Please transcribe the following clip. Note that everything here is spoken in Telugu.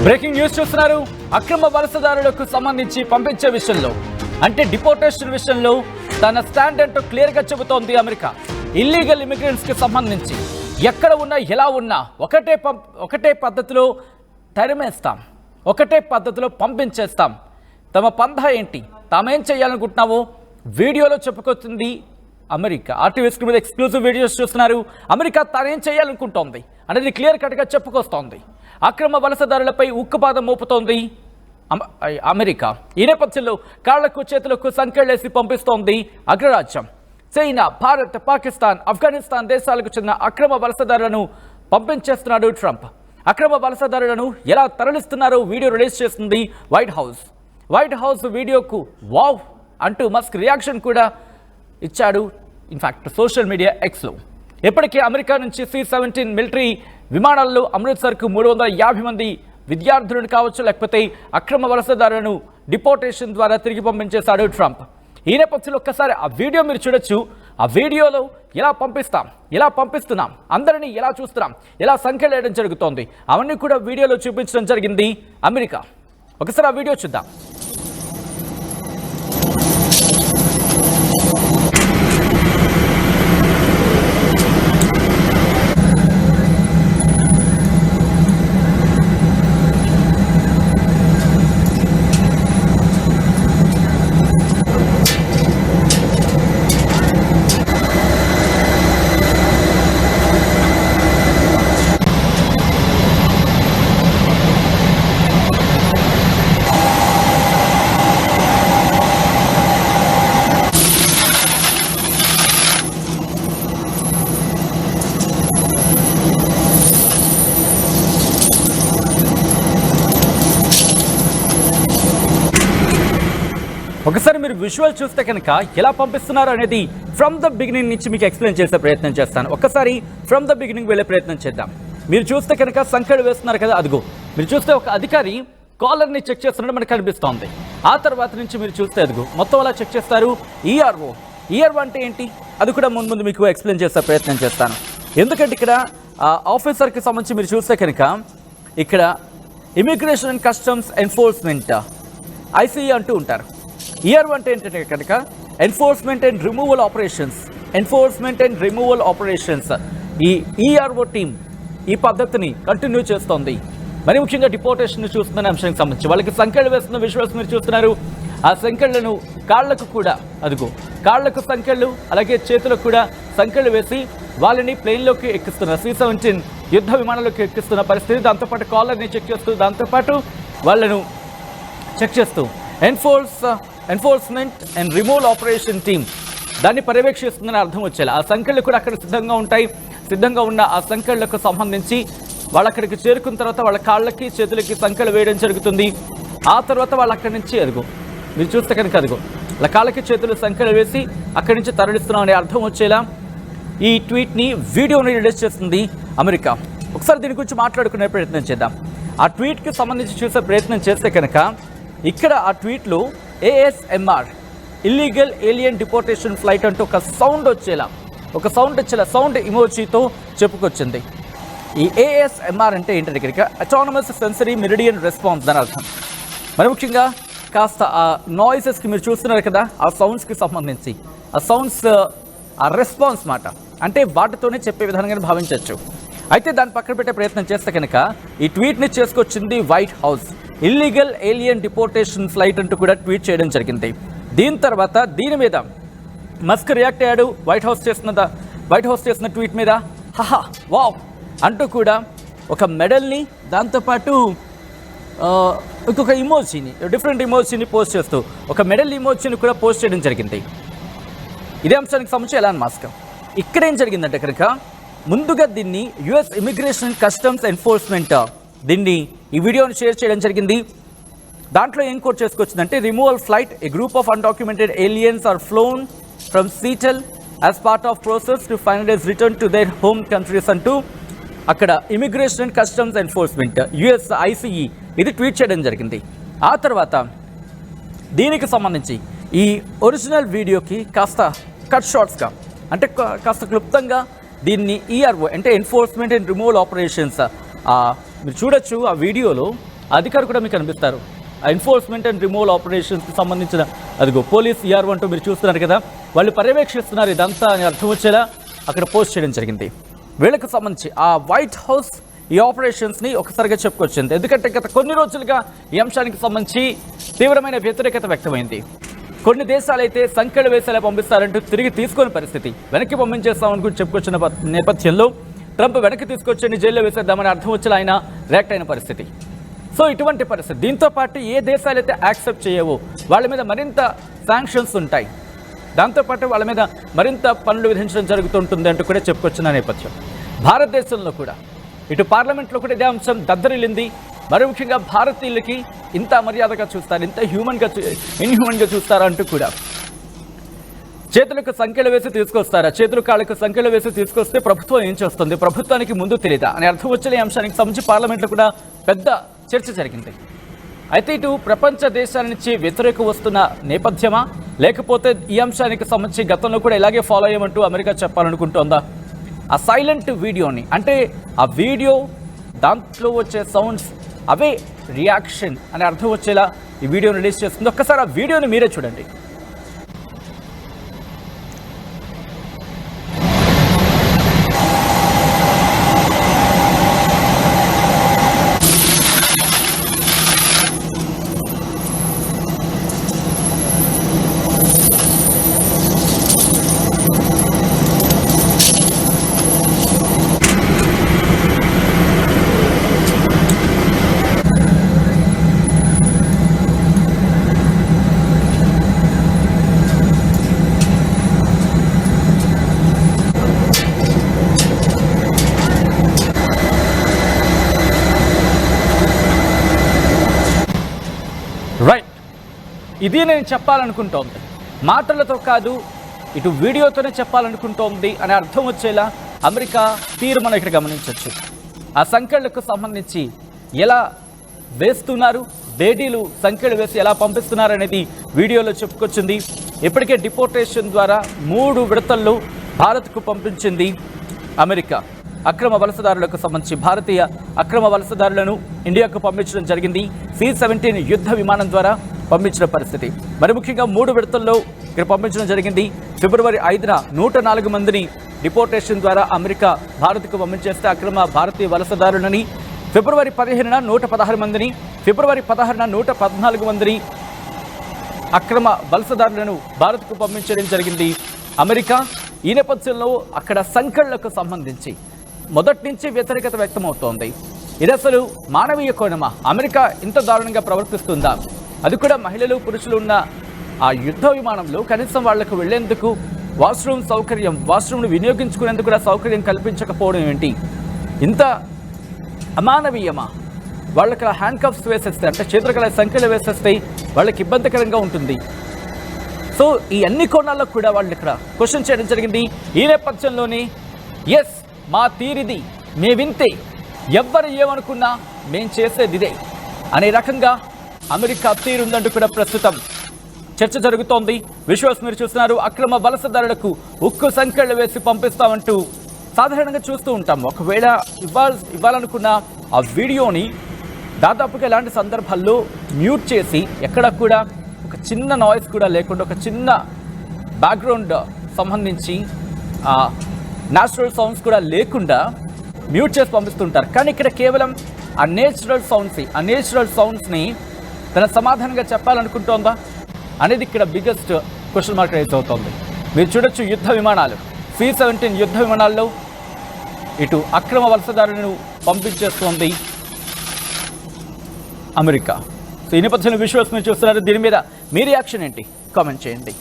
బ్రేకింగ్ న్యూస్ చూస్తున్నారు. అక్రమ వలసదారులకు సంబంధించి పంపించే విషయంలో అంటే డిపోర్టేషన్ విషయంలో తన స్టాండ్ అంటూ క్లియర్గా చెబుతోంది అమెరికా. ఇల్లీగల్ ఇమిగ్రెంట్స్కి సంబంధించి ఎక్కడ ఉన్నా ఎలా ఉన్నా ఒకటే పద్ధతిలో తరిమేస్తాం, ఒకటే పద్ధతిలో పంపించేస్తాం. తమ పంధా ఏంటి, తామేం చేయాలనుకుంటున్నావో వీడియోలో చెప్పుకొస్తుంది అమెరికా. ఆర్టీవీ స్క్రీన్ మీద ఎక్స్క్లూజివ్ వీడియోస్ చూస్తున్నారు. అమెరికా తానేం చేయాలనుకుంటోంది అనేది క్లియర్ కట్గా చెప్పుకొస్తోంది. అక్రమ వలసదారులపై ఉక్కుపాదం మోపుతోంది అమెరికా. ఈ నేపథ్యంలో కాళ్లకు చేతులకు సంకెళ్లేసి పంపిస్తోంది అగ్రరాజ్యం. చైనా, భారత్, పాకిస్తాన్, ఆఫ్ఘనిస్తాన్ దేశాలకు చెందిన అక్రమ వలసదారులను పంపించేస్తున్నాడు ట్రంప్. అక్రమ వలసదారులను ఎలా తరలిస్తున్నారో వీడియో రిలీజ్ చేస్తుంది వైట్ హౌస్ వీడియోకు వావ్ అంటూ మస్క్ రియాక్షన్ కూడా ఇచ్చాడు. ఇన్ఫాక్ట్ సోషల్ మీడియా ఎక్స్లో ఇప్పటికే అమెరికా నుంచి C-17 మిలిటరీ విమానాల్లో అమృత్సర్కు 350 మంది విద్యార్థులను కావచ్చు, లేకపోతే అక్రమ వలసదారులను డిపోర్టేషన్ ద్వారా తిరిగి పంపించేశాడు ట్రంప్. ఈ నేపథ్యంలో ఒక్కసారి ఆ వీడియో మీరు చూడొచ్చు. ఆ వీడియోలో ఎలా పంపిస్తున్నాం, అందరినీ ఎలా చూస్తున్నాం, ఎలా సంఖ్యలేయడం జరుగుతోంది, అవన్నీ కూడా వీడియోలో చూపించడం జరిగింది అమెరికా. ఒకసారి ఆ వీడియో చూద్దాం. ఒకసారి మీరు విజువల్ చూస్తే కనుక ఎలా పంపిస్తున్నారు అనేది ఫ్రమ్ ద బిగినింగ్ నుంచి మీకు ఎక్స్ప్లెయిన్ చేసే ప్రయత్నం చేస్తాను. ఒక్కసారి ఫ్రమ్ ద బిగినింగ్ వెళ్ళే ప్రయత్నం చేద్దాం. మీరు చూస్తే కనుక సంఖ్యలు వేస్తున్నారు కదా, అదిగో మీరు చూస్తే ఒక అధికారి కాలర్ని చెక్ చేస్తున్నట్టు మనకు కనిపిస్తోంది. ఆ తర్వాత నుంచి మీరు చూస్తే అదిగో మొత్తం అలా చెక్ చేస్తారు. ఈఆర్ఓ అంటే ఏంటి అది కూడా ముందు మీకు ఎక్స్ప్లెయిన్ చేసే ప్రయత్నం చేస్తాను. ఎందుకంటే ఇక్కడ ఆఫీసర్కి సంబంధించి మీరు చూస్తే కనుక ఇక్కడ immigration and customs enforcement ICE అంటూ ఉంటారు. ఈఆర్ఓ అంటే ఏంటంటే కనుక ఎన్ఫోర్స్మెంట్ అండ్ రిమూవల్ ఆపరేషన్స్. ఈ ఈఆర్ఓ టీం ఈ పద్ధతిని కంటిన్యూ చేస్తోంది. మరి ముఖ్యంగా డిపోర్టేషన్ చూస్తున్న అంశానికి సంబంధించి వాళ్ళకి సంఖ్యలు వేస్తున్న విజువల్స్ మీరు చూస్తున్నారు. ఆ సంఖ్యలను కాళ్లకు కూడా అదిగో కాళ్లకు సంఖ్యలు, అలాగే చేతులకు కూడా సంఖ్యలు వేసి వాళ్ళని ప్లేన్లోకి ఎక్కిస్తున్నారు. C-17 యుద్ధ విమానంలోకి ఎక్కిస్తున్న పరిస్థితి. దాంతోపాటు కాలర్ని చెక్ చేస్తూ, దాంతోపాటు వాళ్ళను చెక్ చేస్తూ enforcement and removal operation team దాన్ని పర్యవేక్షిస్తుందని అర్థం వచ్చేలా ఆ సంఖ్యలు కూడా అక్కడ సిద్ధంగా ఉంటాయి. సిద్ధంగా ఉన్న ఆ సంఖ్యలకు సంబంధించి వాళ్ళు అక్కడికి చేరుకున్న తర్వాత వాళ్ళ కాళ్ళకి చేతులకి సంఖ్యలు వేయడం జరుగుతుంది. ఆ తర్వాత వాళ్ళు అక్కడి నుంచి అదిగో మీరు చూస్తే కనుక అదిగో వాళ్ళ కాళ్ళకి చేతులు సంఖ్యలు వేసి అక్కడి నుంచి తరలిస్తున్నాం అనే అర్థం వచ్చేలా ఈ ట్వీట్ని, వీడియోని రిలీజ్ చేస్తుంది అమెరికా. ఒకసారి దీని గురించి మాట్లాడుకునే ప్రయత్నం చేద్దాం. ఆ ట్వీట్కి సంబంధించి చూసే ప్రయత్నం చేస్తే కనుక ఇక్కడ ఆ ట్వీట్లో ASMR illegal alien deportation flight అంటూ ఒక సౌండ్ వచ్చేలా సౌండ్ ఇమోజీతో చెప్పుకొచ్చింది. ఈ ASMR అంటే ఏంటంటే కనుక అటానమస్ సెన్సరీ మెరిడియన్ రెస్పాన్స్ దాని అర్థం. మరి ముఖ్యంగా కాస్త ఆ నాయిసెస్కి మీరు చూస్తున్నారు కదా, ఆ సౌండ్స్కి సంబంధించి ఆ సౌండ్స్ ఆ రెస్పాన్స్ మాట అంటే వాటితోనే చెప్పే విధానంగా భావించవచ్చు. అయితే దాన్ని పక్కన పెట్టే ప్రయత్నం చేస్తే కనుక ఈ ట్వీట్ని చేసుకొచ్చింది White House. Illegal alien deportation flight అంటూ కూడా ట్వీట్ చేయడం జరిగింది. దీని తర్వాత దీని మీద మస్క్ రియాక్ట్ అయ్యాడు. వైట్ హౌస్ చేసిన ట్వీట్ మీద హహా వావ్ అంటూ కూడా ఒక మెడల్ని, దాంతోపాటు ఇంకొక డిఫరెంట్ ఇమోజీని పోస్ట్ చేస్తూ ఒక మెడల్ ఇమోజీని కూడా పోస్ట్ చేయడం జరిగింది. ఇదే అంశానికి సంబంధించి ఎలాన్ మస్క్ ఇక్కడ ఏం జరిగిందంటే కనుక ముందుగా దీన్ని US ఇమిగ్రేషన్ కస్టమ్స్ ఎన్ఫోర్స్మెంట్ దీన్ని ఈ వీడియోని షేర్ చేయడం జరిగింది. దాంట్లో ఏం కోట్ చేసుకొచ్చిందంటే removal flight a group of undocumented aliens are flown from Seattle as part of process to finalise return to their home countries అంటూ అక్కడ immigration and customs enforcement US ICE ఇది ట్వీట్ చేయడం జరిగింది. ఆ తర్వాత దీనికి సంబంధించి ఈ ఒరిజినల్ వీడియోకి కాస్త కట్ షార్ట్స్గా అంటే కాస్త క్లుప్తంగా దీన్ని ఈఆర్ఓ అంటే ఎన్ఫోర్స్మెంట్ అండ్ రిమూవల్ ఆపరేషన్స్ మీరు చూడొచ్చు. ఆ వీడియోలో అధికారులు కూడా మీకు కనిపిస్తారు. ఎన్ఫోర్స్మెంట్ అండ్ రిమూవల్ ఆపరేషన్స్కి సంబంధించిన అదిగో పోలీస్ ER అంటూ మీరు చూస్తున్నారు కదా, వాళ్ళు పర్యవేక్షిస్తున్నారు ఇదంతా అని అర్థం వచ్చేలా అక్కడ పోస్ట్ చేయడం జరిగింది. వీళ్ళకి సంబంధించి ఆ వైట్ హౌస్ ఈ ఆపరేషన్స్ని ఒకసారిగా చెప్పుకొచ్చింది. ఎందుకంటే గత కొన్ని రోజులుగా ఈ అంశానికి సంబంధించి తీవ్రమైన వ్యతిరేకత వ్యక్తమైంది. కొన్ని దేశాలైతే సంఖ్యలు వేసేలా పంపిస్తారంటూ తిరిగి తీసుకునే పరిస్థితి, వెనక్కి పంపించేస్తామని కూడా చెప్పుకొచ్చిన నేపథ్యంలో ట్రంప్ వెనక్కి తీసుకొచ్చి జైల్లో వేసేద్దామని అర్థం వచ్చేలా ఆయన రియాక్ట్ అయిన పరిస్థితి. సో ఇటువంటి పరిస్థితి, దీంతో పాటు ఏ దేశాలైతే యాక్సెప్ట్ చేయవో వాళ్ళ మీద మరింత శాంక్షన్స్ ఉంటాయి, దాంతోపాటు వాళ్ళ మీద మరింత పనులు విధించడం జరుగుతుంటుంది అంటూ కూడా చెప్పుకొచ్చిన నేపథ్యం. భారతదేశంలో కూడా ఇటు పార్లమెంట్లో కూడా ఇదే అంశం దద్దరిల్లింది. మరి ముఖ్యంగా భారతీయులకి ఇంత మర్యాదగా చూస్తారు, ఇంత ఇన్హ్యూమన్గా చూస్తారా అంటూ కూడా చేతులకు సంఖ్యలు వేసి తీసుకొస్తారా, చేతులు కాళ్ళకు సంఖ్యలు వేసి తీసుకొస్తే ప్రభుత్వం ఏం చేస్తుంది, ప్రభుత్వానికి ముందు తెలియదా అని అర్థం వచ్చే అంశానికి సంబంధించి పార్లమెంట్లో కూడా పెద్ద చర్చ జరిగింది. అయితే ఇటు ప్రపంచ దేశాల నుంచి వ్యతిరేకం వస్తున్న నేపథ్యమా, లేకపోతే ఈ అంశానికి సంబంధించి గతంలో కూడా ఇలాగే ఫాలో అయ్యమంటూ అమెరికా చెప్పాలనుకుంటోందా? ఆ సైలెంట్ వీడియోని, అంటే ఆ వీడియో దాంట్లో వచ్చే సౌండ్స్ అవే రియాక్షన్ అని అర్థం వచ్చేలా ఈ వీడియోని రిలీజ్ చేస్తుంది. ఒక్కసారి ఆ వీడియోని మీరే చూడండి. రైట్, ఇది నేను చెప్పాలనుకుంటోంది, మాటలతో కాదు ఇటు వీడియోతోనే చెప్పాలనుకుంటోంది అని అర్థం వచ్చేలా అమెరికా తీరు మనం ఇక్కడ గమనించవచ్చు. ఆ సంఖ్యలకు సంబంధించి ఎలా వేస్తున్నారు, బేడీలు సంఖ్యలు వేసి ఎలా పంపిస్తున్నారు అనేది వీడియోలో చెప్పుకొచ్చింది. ఇప్పటికే డిపోర్టేషన్ ద్వారా 3 విడతల్లో భారత్కు పంపించింది అమెరికా. అక్రమ వలసదారులకు సంబంధించి భారతీయ అక్రమ వలసదారులను ఇండియాకు పంపించడం జరిగింది. C-17 యుద్ధ విమానం ద్వారా పంపించిన పరిస్థితి. మరి ముఖ్యంగా 3 విడతల్లో ఇక్కడ పంపించడం జరిగింది. ఫిబ్రవరి 5న 104 మందిని డిపోర్టేషన్ ద్వారా అమెరికా భారత్కు పంపించేస్తే అక్రమ భారతీయ వలసదారులని, ఫిబ్రవరి 15న 116 మందిని, ఫిబ్రవరి 16న 114 మందిని అక్రమ వలసదారులను భారత్కు పంపించడం జరిగింది అమెరికా. ఈ నేపథ్యంలో అక్కడ సంఖ్యలకు సంబంధించి మొదటి నుంచి వ్యతిరేకత వ్యక్తమవుతోంది. ఇది అసలు మానవీయ కోణమా? అమెరికా ఇంత దారుణంగా ప్రవర్తిస్తుందా? అది కూడా మహిళలు పురుషులు ఉన్న ఆ యుద్ధ విమానంలో కనీసం వాళ్లకు వెళ్లేందుకు వాష్రూమ్ను వినియోగించుకునేందుకు కూడా సౌకర్యం కల్పించకపోవడం ఏంటి? ఇంత అమానవీయమా? వాళ్ళకి హ్యాండ్ కఫ్స్ వేసేస్తే, అంటే చేతుల సంఖ్యలు వేసేస్తే వాళ్ళకి ఇబ్బందికరంగా ఉంటుంది. సో ఈ అన్ని కోణాల్లో కూడా వాళ్ళు ఇక్కడ క్వశ్చన్ చేయడం జరిగింది. ఈ నేపథ్యంలోనే ఎస్, మా తీరిది, మేవింతే, ఎవ్వరు ఏమనుకున్నా మేం చేసేది ఇదే అనే రకంగా అమెరికా తీరుందంటూ కూడా ప్రస్తుతం చర్చ జరుగుతోంది. విశ్వాస్ మీరు చూస్తున్నారు, అక్రమ వలసదారులకు ఉక్కు సంఖ్యలు వేసి పంపిస్తామంటూ సాధారణంగా చూస్తూ ఉంటాం. ఒకవేళ ఇవ్వాలనుకున్న ఆ వీడియోని దాదాపుగా ఇలాంటి సందర్భాల్లో మ్యూట్ చేసి ఎక్కడ కూడా ఒక చిన్న నాయిస్ కూడా లేకుండా, ఒక చిన్న బ్యాక్గ్రౌండ్ సంబంధించి న్యాచురల్ సౌండ్స్ కూడా లేకుండా మ్యూట్ చేసి పంపిస్తుంటారు. కానీ ఇక్కడ కేవలం ఆ నేచురల్ సౌండ్స్ని తన సమాధానంగా చెప్పాలనుకుంటోందా అనేది ఇక్కడ బిగ్గెస్ట్ క్వశ్చన్ మార్క్ రైజ్ అవుతోంది. మీరు చూడొచ్చు, యుద్ధ విమానాలు C-17 యుద్ధ విమానాల్లో ఇటు అక్రమ వలసదారులను పంపించేస్తోంది అమెరికా. సో ఈ నేపథ్యంలో విశ్వాస్ మీరు చూస్తున్నారు, దీని మీద మీ రియాక్షన్ ఏంటి? కామెంట్ చేయండి.